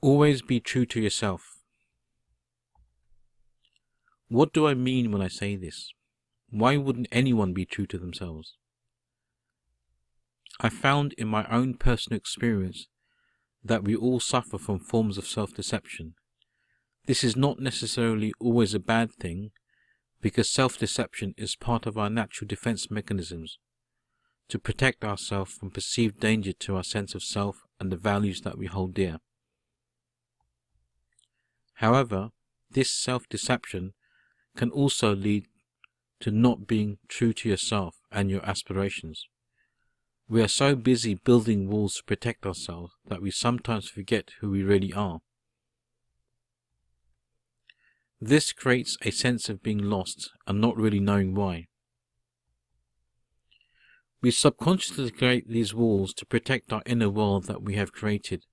Always be true to yourself. What do I mean when I say this? Why wouldn't anyone be true to themselves? I found in my own personal experience that we all suffer from forms of self-deception. This is not necessarily always a bad thing, because self-deception is part of our natural defense mechanisms to protect ourselves from perceived danger to our sense of self and the values that we hold dear. However, this self-deception can also lead to not being true to yourself and your aspirations. We are so busy building walls to protect ourselves that we sometimes forget who we really are. This creates a sense of being lost and not really knowing why. We subconsciously create these walls to protect our inner world that we have created,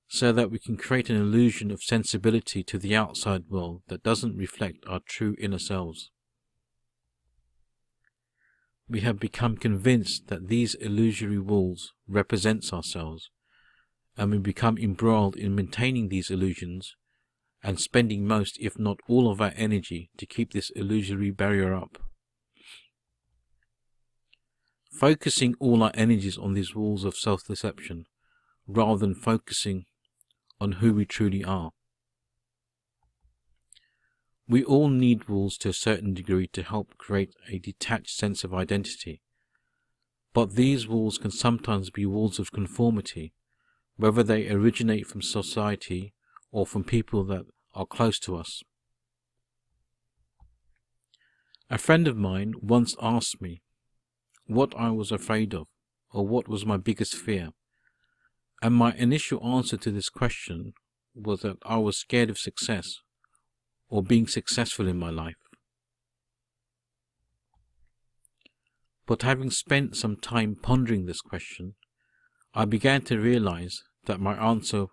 so that we can create an illusion of sensibility to the outside world that doesn't reflect our true inner selves. We have become convinced that these illusory walls represent ourselves, and we become embroiled in maintaining these illusions and spending most, if not all, of our energy to keep this illusory barrier up. Focusing all our energies on these walls of self-deception, rather than focusing on who we truly are. We all need walls to a certain degree to help create a detached sense of identity, but these walls can sometimes be walls of conformity, whether they originate from society or from people that are close to us. A friend of mine once asked me what I was afraid of, or what was my biggest fear, and my initial answer to this question was that I was scared of success, or being successful in my life. But having spent some time pondering this question, I began to realize that my answer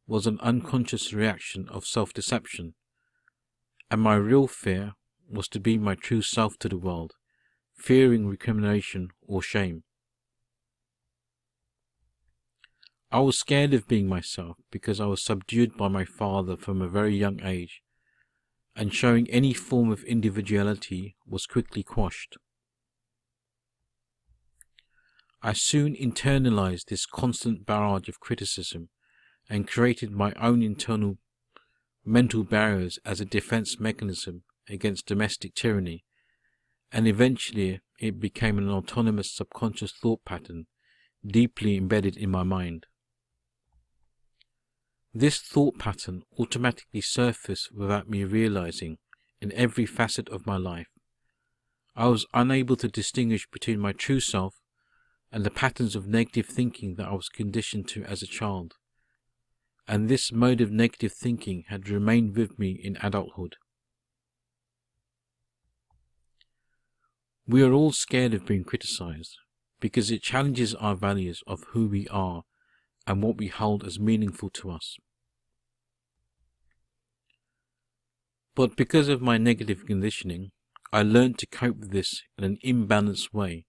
was an unconscious reaction of self-deception, and my real fear was to be my true self to the world, fearing recrimination or shame. I was scared of being myself because I was subdued by my father from a very young age, and showing any form of individuality was quickly quashed. I soon internalized this constant barrage of criticism and created my own internal mental barriers as a defense mechanism against domestic tyranny, and eventually it became an autonomous subconscious thought pattern deeply embedded in my mind. This thought pattern automatically surfaced without me realizing in every facet of my life. I was unable to distinguish between my true self and the patterns of negative thinking that I was conditioned to as a child, and this mode of negative thinking had remained with me in adulthood. We are all scared of being criticized because it challenges our values of who we are and what we hold as meaningful to us. But because of my negative conditioning, I learned to cope with this in an imbalanced way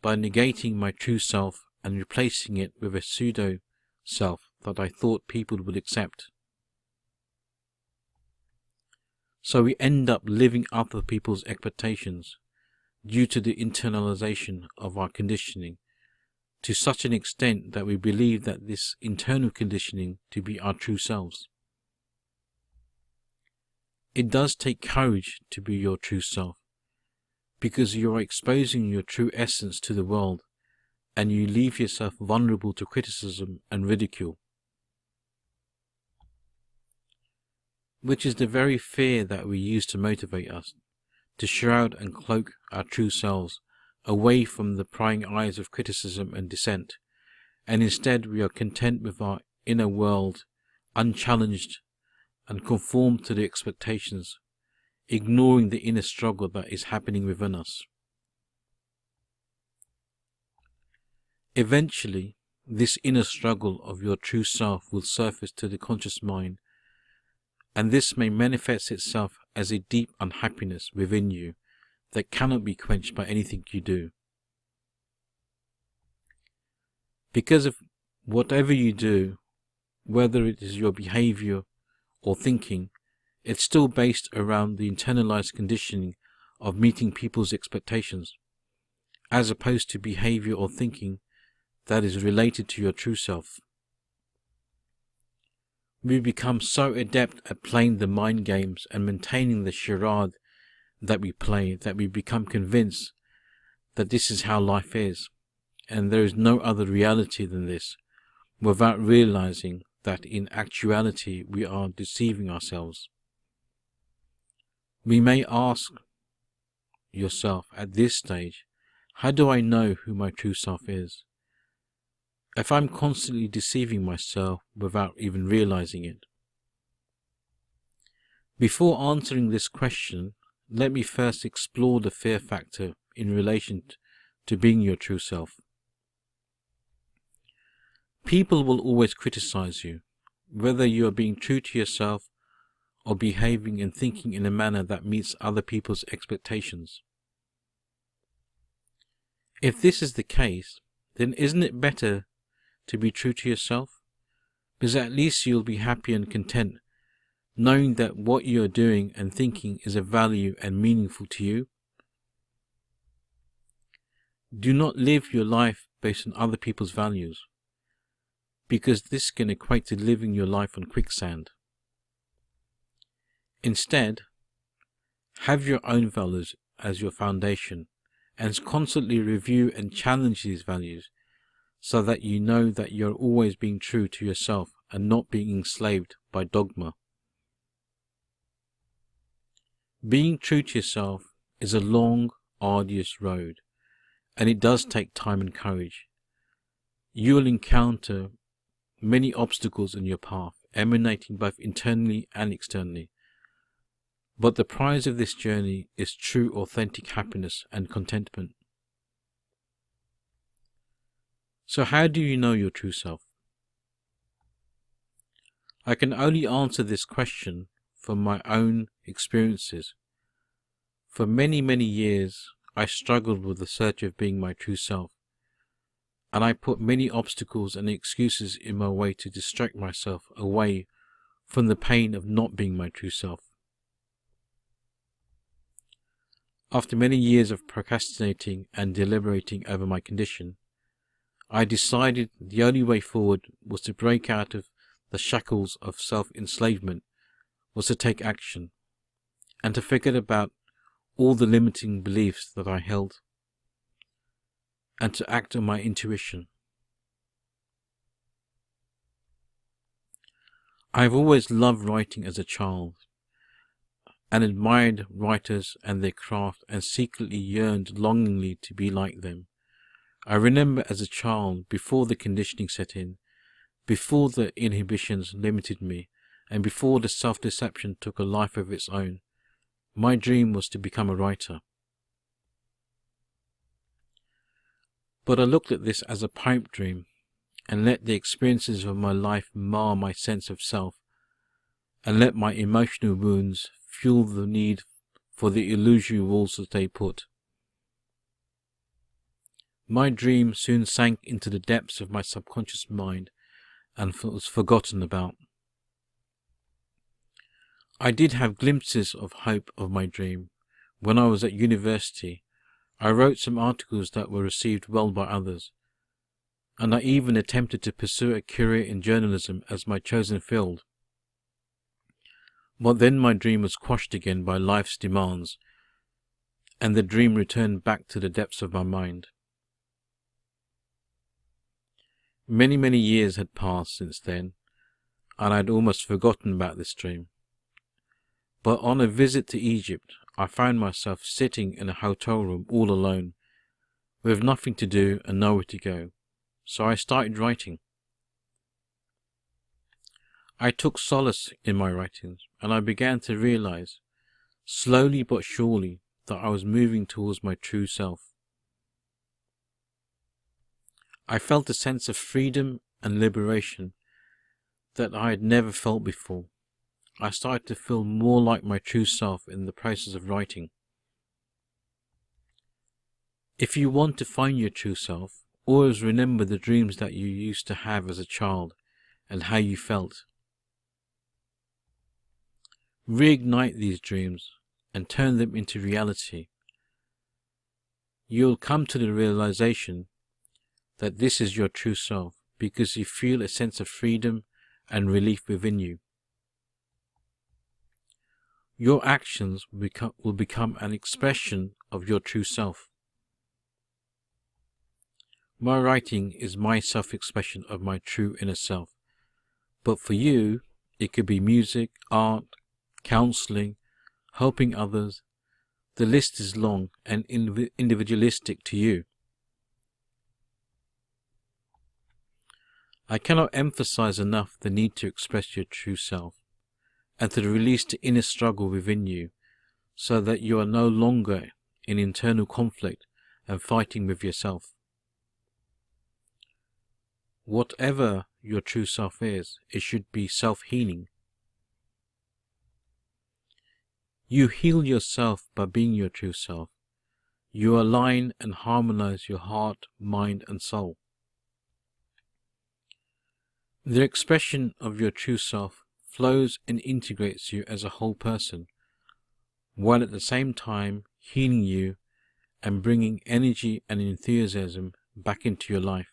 by negating my true self and replacing it with a pseudo-self that I thought people would accept. So we end up living up to people's expectations due to the internalization of our conditioning to such an extent that we believe that this internal conditioning to be our true selves. It does take courage to be your true self, because you are exposing your true essence to the world, and you leave yourself vulnerable to criticism and ridicule, which is the very fear that we use to motivate us, to shroud and cloak our true selves away from the prying eyes of criticism and dissent, and instead we are content with our inner world unchallenged and conform to the expectations, ignoring the inner struggle that is happening within us. Eventually, this inner struggle of your true self will surface to the conscious mind, and this may manifest itself as a deep unhappiness within you that cannot be quenched by anything you do. Because of whatever you do, whether it is your behavior or thinking, it's still based around the internalized conditioning of meeting people's expectations, as opposed to behavior or thinking that is related to your true self. We become so adept at playing the mind games and maintaining the charade that we play that we become convinced that this is how life is, and there is no other reality than this, without realizing that in actuality we are deceiving ourselves. We may ask yourself at this stage, how do I know who my true self is? If I'm constantly deceiving myself without even realizing it. Before answering this question, let me first explore the fear factor in relation to being your true self. People will always criticize you, whether you are being true to yourself or behaving and thinking in a manner that meets other people's expectations. If this is the case, then isn't it better to be true to yourself? Because at least you'll be happy and content, knowing that what you are doing and thinking is of value and meaningful to you. Do not live your life based on other people's values, because this can equate to living your life on quicksand. Instead, have your own values as your foundation, and constantly review and challenge these values, so that you know that you're always being true to yourself and not being enslaved by dogma. Being true to yourself is a long, arduous road, and it does take time and courage. You will encounter many obstacles in your path, emanating both internally and externally. But the prize of this journey is true, authentic happiness and contentment. So how do you know your true self? I can only answer this question from my own experiences. For many, many years, I struggled with the search of being my true self, and I put many obstacles and excuses in my way to distract myself away from the pain of not being my true self. After many years of procrastinating and deliberating over my condition, I decided the only way forward was to break out of the shackles of self-enslavement, was to take action, and to forget about all the limiting beliefs that I held, and to act on my intuition. I have always loved writing as a child, and admired writers and their craft, and secretly yearned longingly to be like them. I remember as a child, before the conditioning set in, before the inhibitions limited me, and before the self-deception took a life of its own, my dream was to become a writer. But I looked at this as a pipe dream, and let the experiences of my life mar my sense of self, and let my emotional wounds fuel the need for the illusory walls that they put. My dream soon sank into the depths of my subconscious mind and was forgotten about. I did have glimpses of hope of my dream. When I was at university, I wrote some articles that were received well by others, and I even attempted to pursue a career in journalism as my chosen field. But then my dream was quashed again by life's demands, and the dream returned back to the depths of my mind. Many, many years had passed since then, and I had almost forgotten about this dream. But on a visit to Egypt, I found myself sitting in a hotel room all alone, with nothing to do and nowhere to go. So I started writing. I took solace in my writings, and I began to realize, slowly but surely, that I was moving towards my true self. I felt a sense of freedom and liberation that I had never felt before. I started to feel more like my true self in the process of writing. If you want to find your true self, always remember the dreams that you used to have as a child, and how you felt. Reignite these dreams and turn them into reality. You'll come to the realization that this is your true self because you feel a sense of freedom and relief within you. Your actions will become an expression of your true self. My writing is my self-expression of my true inner self. But for you, it could be music, art, counseling, helping others. The list is long and individualistic to you. I cannot emphasize enough the need to express your true self and to release the inner struggle within you so that you are no longer in internal conflict and fighting with yourself. Whatever your true self is, it should be self-healing. You heal yourself by being your true self. You align and harmonize your heart, mind, and soul. The expression of your true self flows and integrates you as a whole person, while at the same time healing you and bringing energy and enthusiasm back into your life.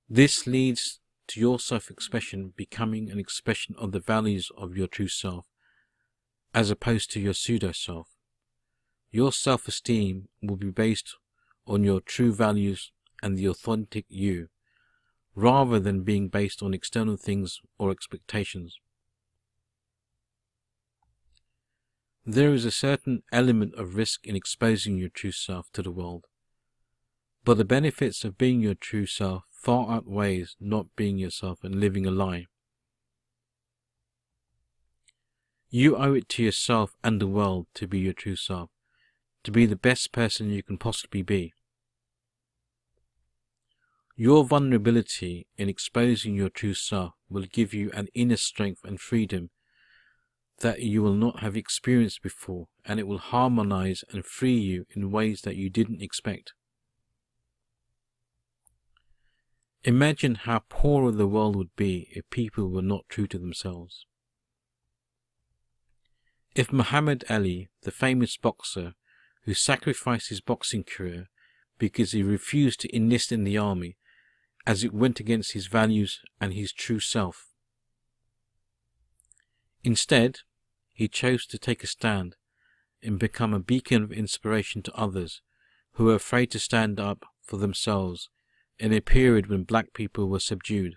This leads to your self-expression becoming an expression of the values of your true self, as opposed to your pseudo-self. Your self-esteem will be based on your true values and the authentic you, rather than being based on external things or expectations. There is a certain element of risk in exposing your true self to the world, but the benefits of being your true self far outweighs not being yourself and living a lie. You owe it to yourself and the world to be your true self, to be the best person you can possibly be. Your vulnerability in exposing your true self will give you an inner strength and freedom that you will not have experienced before, and it will harmonize and free you in ways that you didn't expect. Imagine how poorer the world would be if people were not true to themselves. If Muhammad Ali, the famous boxer who sacrificed his boxing career because he refused to enlist in the army as it went against his values and his true self. Instead, he chose to take a stand and become a beacon of inspiration to others who were afraid to stand up for themselves in a period when black people were subdued.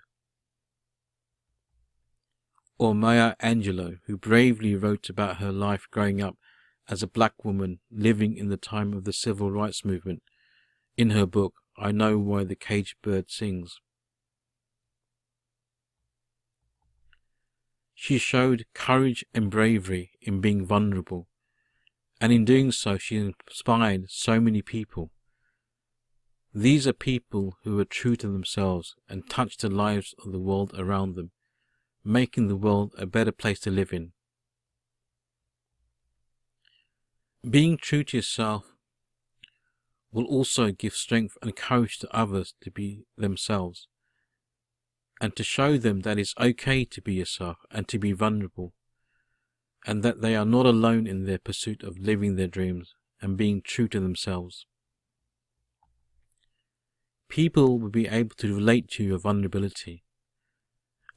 Or Maya Angelou, who bravely wrote about her life growing up as a black woman living in the time of the civil rights movement in her book, I Know Why the Caged Bird Sings. She showed courage and bravery in being vulnerable, and in doing so she inspired so many people. These are people who are true to themselves and touch the lives of the world around them, making the world a better place to live in. Being true to yourself will also give strength and courage to others to be themselves, and to show them that it's okay to be yourself and to be vulnerable, and that they are not alone in their pursuit of living their dreams and being true to themselves. People will be able to relate to your vulnerability,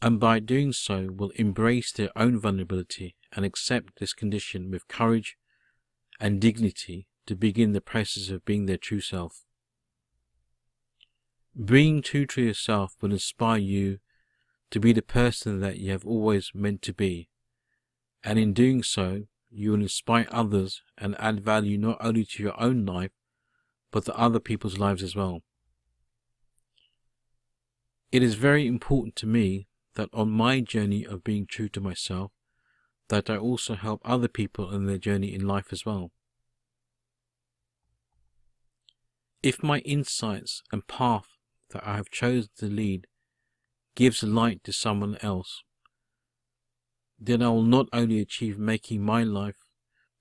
and by doing so will embrace their own vulnerability and accept this condition with courage and dignity to begin the process of being their true self. Being true to yourself will inspire you to be the person that you have always meant to be, and in doing so, you will inspire others and add value not only to your own life, but to other people's lives as well. It is very important to me that on my journey of being true to myself, that I also help other people in their journey in life as well. If my insights and path that I have chosen to lead gives light to someone else, then I will not only achieve making my life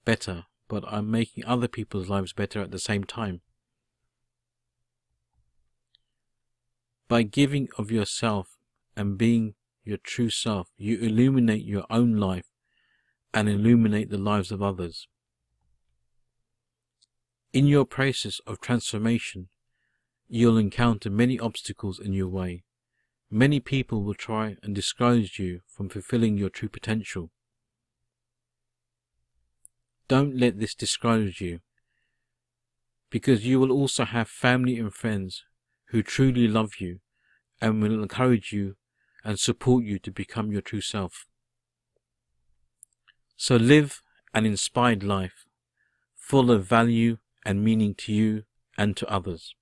better, but I'm making other people's lives better at the same time. By giving of yourself and being your true self, you illuminate your own life and illuminate the lives of others. In your process of transformation, you'll encounter many obstacles in your way. Many people will try and discourage you from fulfilling your true potential. Don't let this discourage you, because you will also have family and friends who truly love you and will encourage you and support you to become your true self. So live an inspired life, full of value and meaning to you and to others.